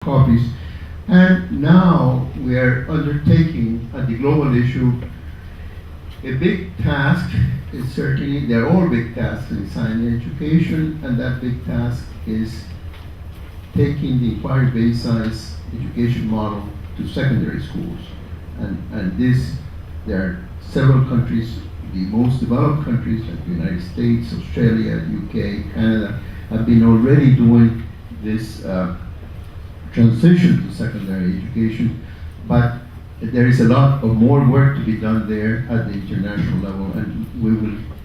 copies. And now we are undertaking at the global issue a big task. Is certainly, they're all big tasks in science education, and that big task is taking the inquiry-based science education model to secondary schools. And this, there are several countries, the most developed countries like the United States, Australia, UK, Canada, have been already doing this transition to secondary education, but there is a lot of more work to be done there at the international level, and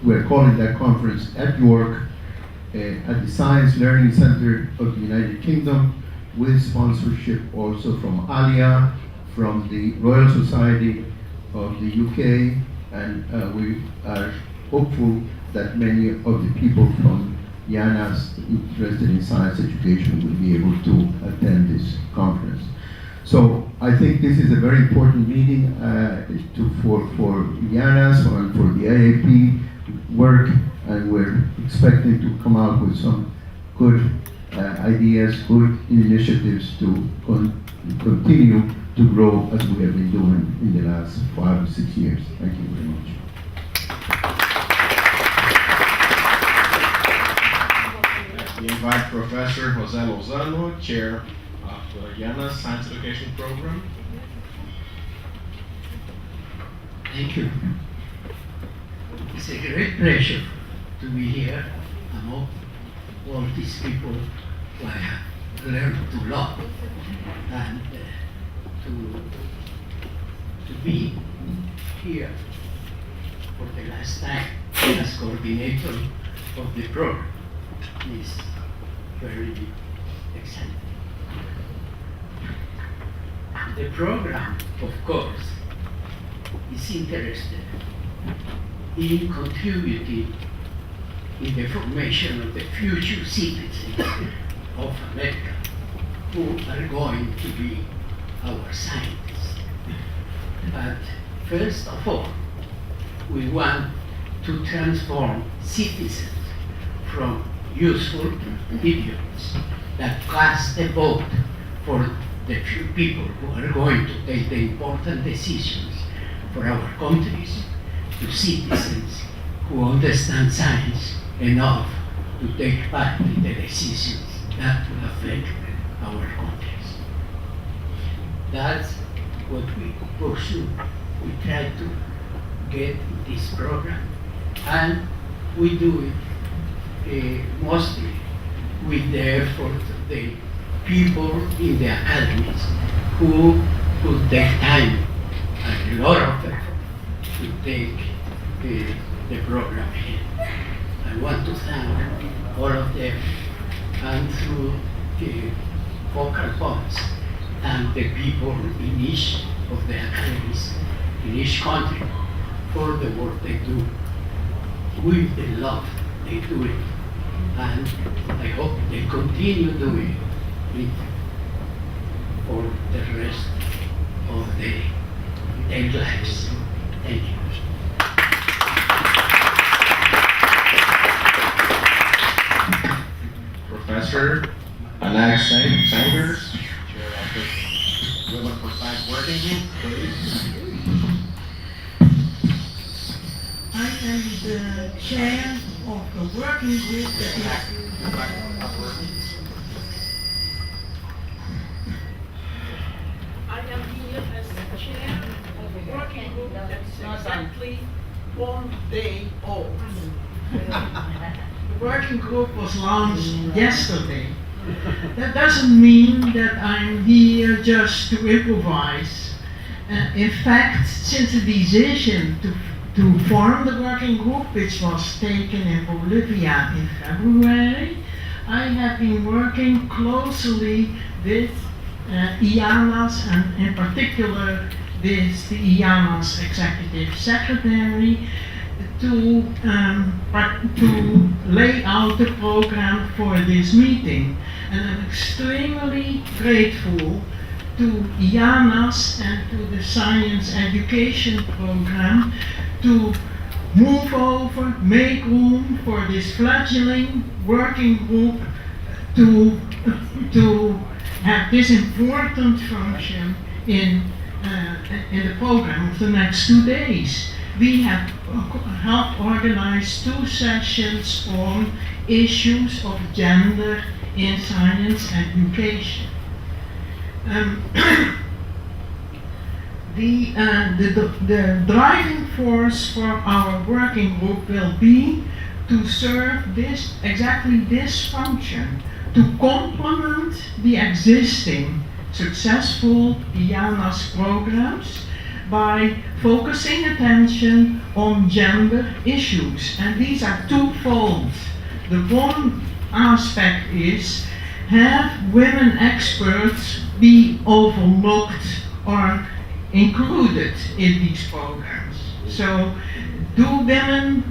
we're calling that conference at York, at the Science Learning Center of the United Kingdom, with sponsorship also from ALIA, from the Royal Society of the UK, and we are hopeful that many of the people from IANAS interested in science education will be able to attend this conference. So I think this is a very important meeting for IANAS and for the IAP work, and we're expecting to come out with some good ideas, good initiatives to continue to grow as we have been doing in the last 5 or 6 years. Thank you very much. We invite Professor Jose Lozano, Chair of the IANAS Science Education Program. Thank you. It's a great pleasure to be here among all these people who I have learned to love, and to be here for the last time as coordinator of the program is very exciting. The program, of course, is interested in contributing in the formation of the future citizens of America who are going to be our scientists. But first of all, we want to transform citizens from useful idiots that cast a vote for the few people who are going to take the important decisions for our countries, to citizens who understand science enough to take part in the decisions that will affect our countries. That's what we pursue. We try to get in this program, and we do it mostly with the effort of the people in the academies who put their time and a lot of effort to take the program here. I want to thank all of them, and through the focal points, and the people in each of the academies in each country for the work they do with the love they do it, and I hope they continue doing it for the rest of their lives. Thank you. Professor Alex Sanders, Chair of the Women for Science Working Group, please. I am the chair of the working group that is... I am here as the chair of a working group that is exactly 1 day old. The working group was launched yesterday. That doesn't mean that I'm here just to improvise. In fact, since the decision to form the working group, which was taken in Bolivia in February, I have been working closely with IANAS, and in particular with the IANAS Executive Secretary, to lay out the program for this meeting. And I'm extremely grateful to IANAS and to the Science Education Program to move over, make room for this fledgling working group to have this important function in the program of the next 2 days. We have helped organize 2 sessions on issues of gender in science education. The driving force for our working group will be to serve exactly this function, to complement the existing successful IANAS programs by focusing attention on gender issues. And these are twofold. The one aspect is have women experts be overlooked or included in these programs. So do women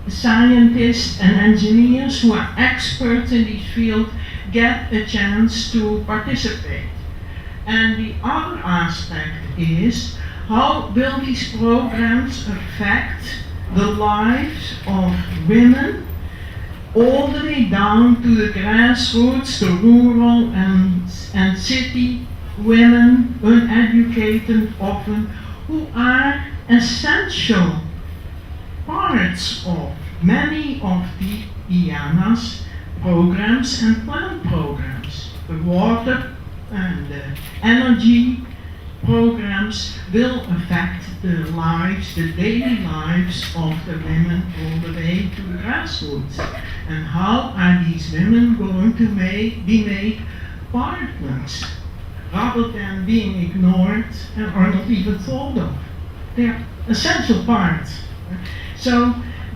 scientists and engineers who are experts in this field get a chance to participate? And the other aspect is, how will these programs affect the lives of women all the way down to the grassroots, the rural and city women, uneducated often, who are essential parts of many of the IANAS programs and plant programs. The water and the energy programs will affect the lives, the daily lives of the women all the way to the grassroots. And how are these women going to be made partners rather than being ignored or not even thought of? They're essential parts. So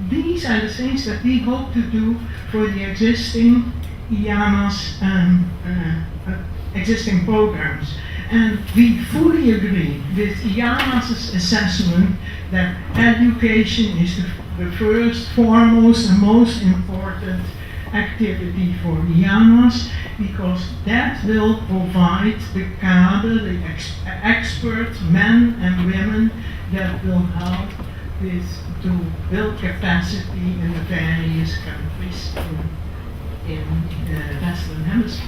these are the things that we hope to do for the existing IANAS existing programs. And we fully agree with IANAS' assessment that education is the first, foremost, and most important activity for IANAS, because that will provide the cadre, the expert men and women that will help to build capacity in the various countries in the Western Hemisphere.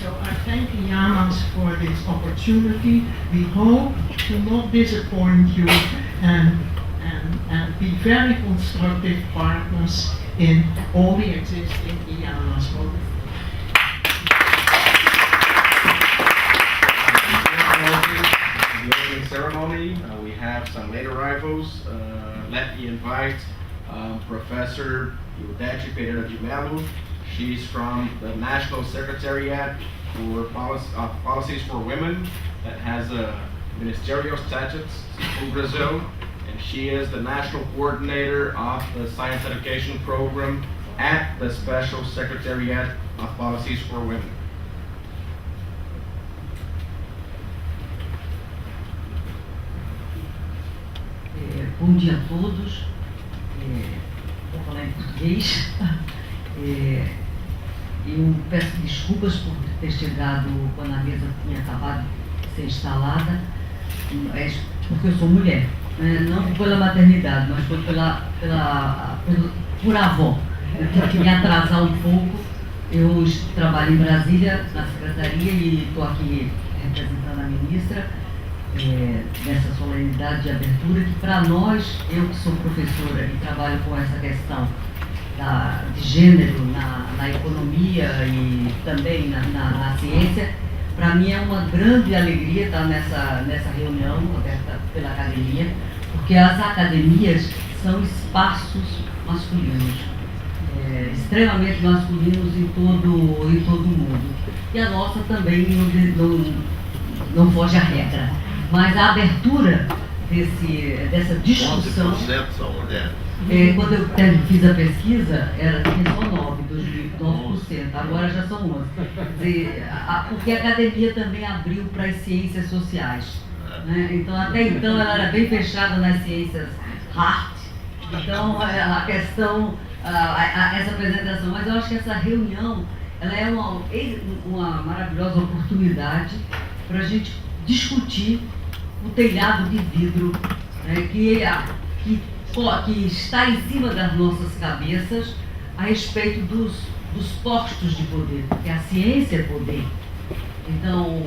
So I thank IANAS for this opportunity. We hope to not disappoint you and be very constructive partners in all the existing IANAS programs. The opening ceremony, we have some late arrivals. Let me invite Professor Ildete Pereira de Mello. She's from the National Secretariat for Policies for Women that has a ministerial status in Brazil, and she is the national coordinator of the science education program at the Special Secretariat of Policies for Women. Bom dia a todos. Vou falar em português. Eu peço desculpas por ter chegado quando a mesa tinha acabado de ser instalada, porque eu sou mulher, não pela maternidade, mas foi por avó. Eu tive que me atrasar um pouco. Eu trabalho em Brasília, na secretaria, e estou aqui representando a ministra nessa solenidade de abertura, que para nós, eu que sou professora e trabalho com essa questão de gênero na economia e também na ciência, para mim é uma grande alegria estar nessa reunião aberta pela academia, porque as academias são espaços masculinos, extremamente masculinos em todo o mundo. E a nossa também não foge à regra. Mas a abertura dessa discussão... 11% são mulheres. Quando eu fiz a pesquisa, tinha só 9%, agora já são 11%. Porque a academia também abriu para as ciências sociais. Né? Então, até então, ela era bem fechada nas ciências hard. Então, a questão, essa apresentação, mas eu acho que essa reunião, ela é uma maravilhosa oportunidade para a gente discutir o telhado de vidro, né, que está em cima das nossas cabeças a respeito dos postos de poder, porque a ciência é poder. Então,